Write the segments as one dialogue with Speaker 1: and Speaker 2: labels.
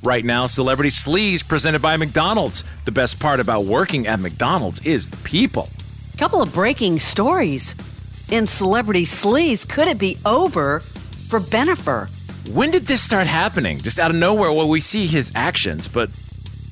Speaker 1: Right now, Celebrity Sleaze presented by McDonald's. The best part about working at McDonald's is the people.
Speaker 2: Couple of breaking stories in Celebrity Sleaze. Could it be over for Bennifer?
Speaker 1: When did this start happening? Just out of nowhere? Well, we see his actions, but...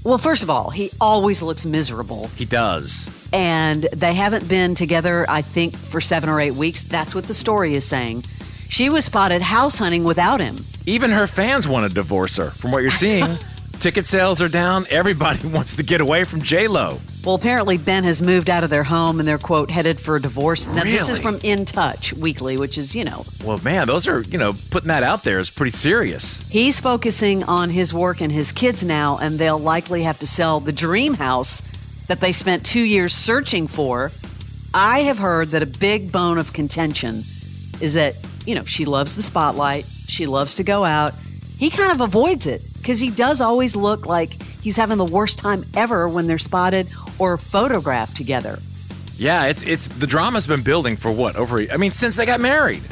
Speaker 2: Well, first of all, he always looks miserable.
Speaker 1: He does.
Speaker 2: And they haven't been together, I think, for 7 or 8 weeks. That's what the story is saying. She was spotted house hunting without him.
Speaker 1: Even her fans want to divorce her. From what you're seeing, ticket sales are down. Everybody wants to get away from J-Lo.
Speaker 2: Well, apparently Ben has moved out of their home and they're, quote, headed for a divorce. Now, This is from In Touch Weekly, which is,
Speaker 1: Well, man, those are, putting that out there is pretty serious.
Speaker 2: He's focusing on his work and his kids now, and they'll likely have to sell the dream house that they spent 2 years searching for. I have heard that a big bone of contention is that, she loves the spotlight. She loves to go out. He kind of avoids it because he does always look like he's having the worst time ever when they're spotted or photographed together.
Speaker 1: Yeah, it's the drama's been building for what? Since they got married.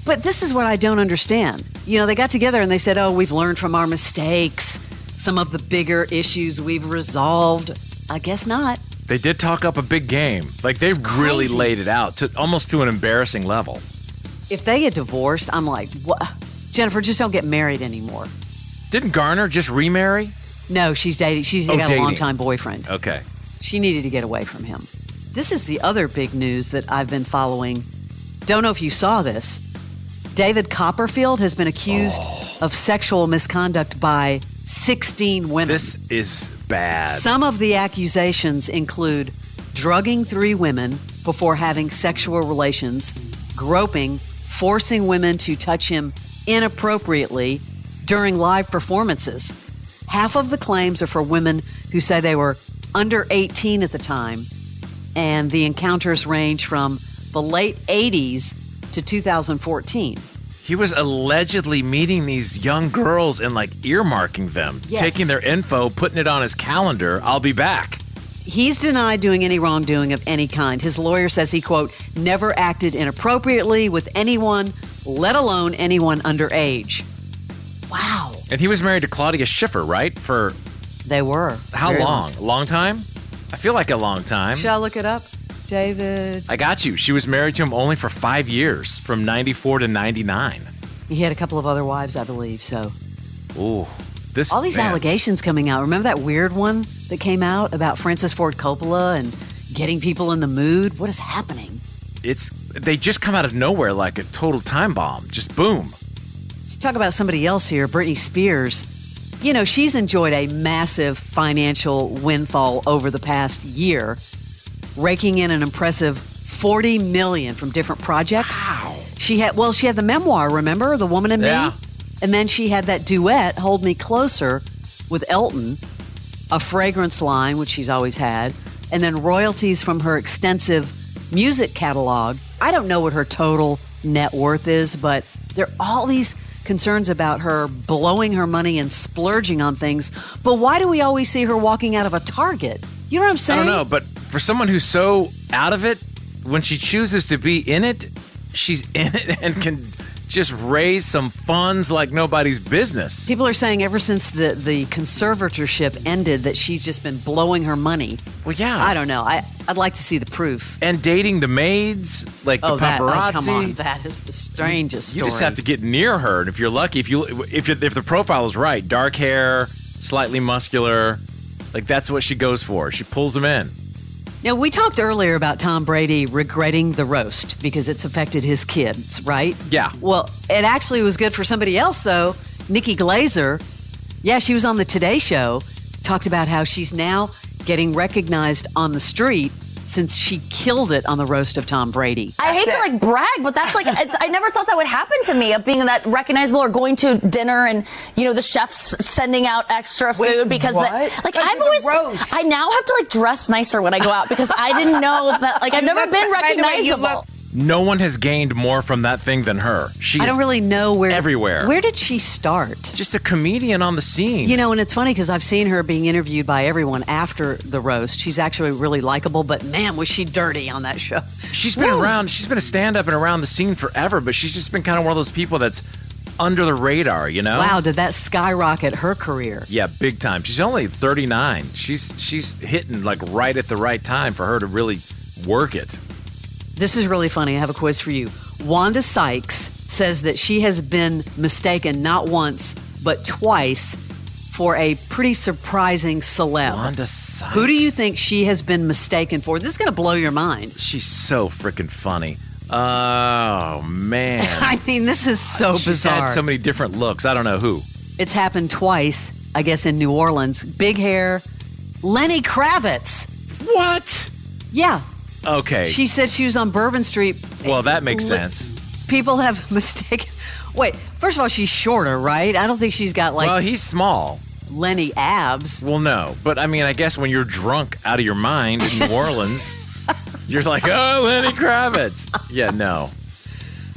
Speaker 2: But this is what I don't understand. They got together and they said, we've learned from our mistakes. Some of the bigger issues we've resolved. I guess not.
Speaker 1: They did talk up a big game. Like, they really laid it out almost to an embarrassing level.
Speaker 2: If they get divorced, I'm like, what? Jennifer, just don't get married anymore.
Speaker 1: Didn't Garner just remarry?
Speaker 2: No, she's dating. She's got
Speaker 1: dating.
Speaker 2: a longtime boyfriend.
Speaker 1: Okay.
Speaker 2: She needed to get away from him. This is the other big news that I've been following. Don't know if you saw this. David Copperfield has been accused of sexual misconduct by 16 women.
Speaker 1: This is bad.
Speaker 2: Some of the accusations include drugging 3 women before having sexual relations, groping, forcing women to touch him inappropriately during live performances. Half of the claims are for women who say they were under 18 at the time, and the encounters range from the late 80s to 2014.
Speaker 1: He was allegedly meeting these young girls and earmarking them, taking their info, putting it on his calendar. I'll be back.
Speaker 2: He's denied doing any wrongdoing of any kind. His lawyer says he, quote, never acted inappropriately with anyone, let alone anyone underage. Wow.
Speaker 1: And he was married to Claudia Schiffer, right?
Speaker 2: They were.
Speaker 1: How long? A long time? I feel like a long time.
Speaker 2: Shall I look it up? David.
Speaker 1: I got you. She was married to him only for 5 years, from 94 to 99.
Speaker 2: He had a couple of other wives, I believe, so.
Speaker 1: Ooh.
Speaker 2: All these allegations coming out. Remember that weird one that came out about Francis Ford Coppola and getting people in the mood? What is happening?
Speaker 1: They just come out of nowhere like a total time bomb. Just boom.
Speaker 2: Let's talk about somebody else here, Britney Spears. She's enjoyed a massive financial windfall over the past year, raking in an impressive $40 million from different projects.
Speaker 1: Wow.
Speaker 2: She had the memoir, remember? The Woman in Me? And then she had that duet, Hold Me Closer, with Elton, a fragrance line, which she's always had, and then royalties from her extensive music catalog. I don't know what her total net worth is, but there are all these concerns about her blowing her money and splurging on things. But why do we always see her walking out of a Target? You know what I'm saying?
Speaker 1: I don't know, but for someone who's so out of it, when she chooses to be in it, she's in it and can just raise some funds like nobody's business.
Speaker 2: People are saying ever since the conservatorship ended that she's just been blowing her money.
Speaker 1: Well, yeah.
Speaker 2: I don't know. I'd like to see the proof.
Speaker 1: And dating the maids, the paparazzi.
Speaker 2: Come on. That is the strangest story.
Speaker 1: You just have to get near her. And if you're lucky, if the profile is right, dark hair, slightly muscular, that's what she goes for. She pulls them in.
Speaker 2: Now, we talked earlier about Tom Brady regretting the roast because it's affected his kids, right?
Speaker 1: Yeah.
Speaker 2: Well, it actually was good for somebody else, though. Nikki Glaser, she was on the Today Show, talked about how she's now getting recognized on the street since she killed it on the roast of Tom Brady.
Speaker 3: I hate to brag, but that's I never thought that would happen to me, of being that recognizable or going to dinner and, the chefs sending out extra food because I now have to dress nicer when I go out because I didn't know that, I've never been recognizable.
Speaker 1: No one has gained more from that thing than her.
Speaker 2: I don't really know where.
Speaker 1: Everywhere.
Speaker 2: Where did she start?
Speaker 1: Just a comedian on the scene.
Speaker 2: And it's funny because I've seen her being interviewed by everyone after the roast. She's actually really likable, but man, was she dirty on that show.
Speaker 1: She's been around. She's been a stand-up and around the scene forever, but she's just been kind of one of those people that's under the radar, you know?
Speaker 2: Wow, did that skyrocket her career?
Speaker 1: Yeah, big time. She's only 39. She's hitting like right at the right time for her to really work it.
Speaker 2: This is really funny. I have a quiz for you. Wanda Sykes says that she has been mistaken not once, but twice for a pretty surprising celeb.
Speaker 1: Wanda Sykes.
Speaker 2: Who do you think she has been mistaken for? This is going to blow your mind.
Speaker 1: She's so freaking funny. Oh, man.
Speaker 2: I mean, this is so
Speaker 1: She's
Speaker 2: bizarre.
Speaker 1: had so many different looks. I don't know who.
Speaker 2: It's happened twice, I guess, in New Orleans. Big hair, Lenny Kravitz.
Speaker 1: What?
Speaker 2: Yeah.
Speaker 1: Okay.
Speaker 2: She said she was on Bourbon Street.
Speaker 1: Well, that makes sense.
Speaker 2: People have mistaken. Wait, first of all, she's shorter, right? I don't think she's got like
Speaker 1: Well, he's small.
Speaker 2: Lenny abs.
Speaker 1: Well, no. But I mean, I guess when you're drunk out of your mind in New Orleans, you're like, oh, Lenny Kravitz. Yeah, no.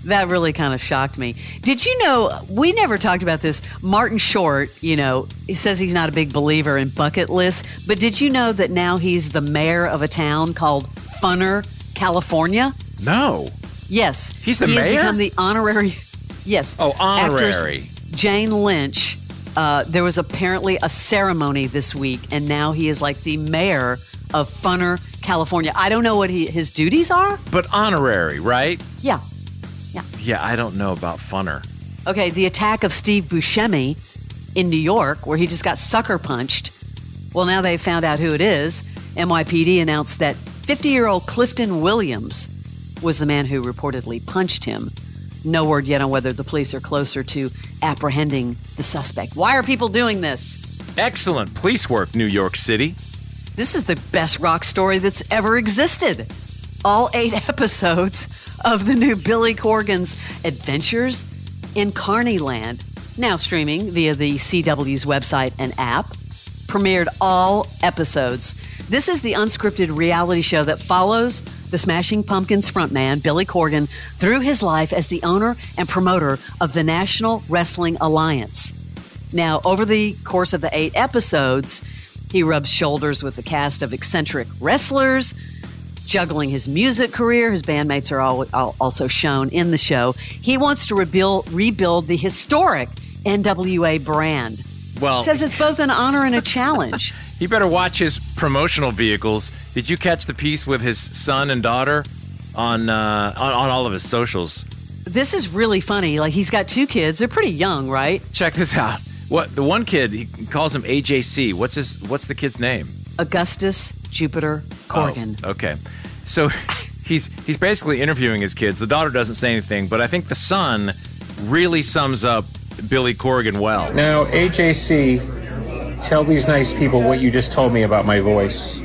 Speaker 2: That really kind of shocked me. Did you know, we never talked about this, Martin Short, you know, he says he's not a big believer in bucket lists, but did you know that now he's the mayor of a town called Funner, California?
Speaker 1: No.
Speaker 2: Yes.
Speaker 1: He's the
Speaker 2: He
Speaker 1: mayor?
Speaker 2: has become the honorary. Yes.
Speaker 1: Oh, honorary.
Speaker 2: Actress Jane Lynch. There was apparently a ceremony this week, and now he is like the mayor of Funner, California. I don't know what his duties are.
Speaker 1: But honorary, right?
Speaker 2: Yeah.
Speaker 1: Yeah, I don't know about Funner.
Speaker 2: Okay, the attack of Steve Buscemi in New York, where he just got sucker punched. Well, now they found out who it is. NYPD announced that 50-year-old Clifton Williams was the man who reportedly punched him. No word yet on whether the police are closer to apprehending the suspect. Why are people doing this?
Speaker 1: Excellent police work, New York City.
Speaker 2: This is the best rock story that's ever existed. All 8 episodes of the new Billy Corgan's Adventures in Carneyland, now streaming via the CW's website and app, premiered all episodes. This is the unscripted reality show that follows the Smashing Pumpkins frontman, Billy Corgan, through his life as the owner and promoter of the National Wrestling Alliance. Now, over the course of the 8 episodes, he rubs shoulders with the cast of eccentric wrestlers, juggling his music career. His bandmates are also shown in the show. He wants to rebuild the historic NWA brand.
Speaker 1: Well,
Speaker 2: Says it's both an honor and a challenge.
Speaker 1: he better watch his promotional vehicles. Did you catch the piece with his son and daughter on all of his socials?
Speaker 2: This is really funny. Like, he's got 2 kids. They're pretty young, right?
Speaker 1: Check this out. What the one kid, he calls him AJC. What's the kid's name?
Speaker 2: Augustus Jupiter Corgan.
Speaker 1: Oh, okay. So he's basically interviewing his kids. The daughter doesn't say anything, but I think the son really sums up Billy Corgan well.
Speaker 4: Now, AJC, tell these nice people what you just told me about my voice.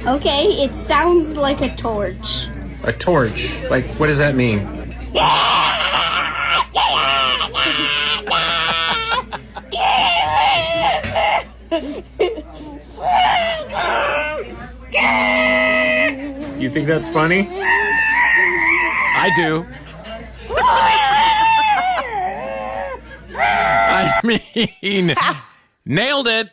Speaker 5: Okay, it sounds like a torch.
Speaker 4: A torch? Like, what does that mean? You think that's funny?
Speaker 1: I do. I mean, nailed it.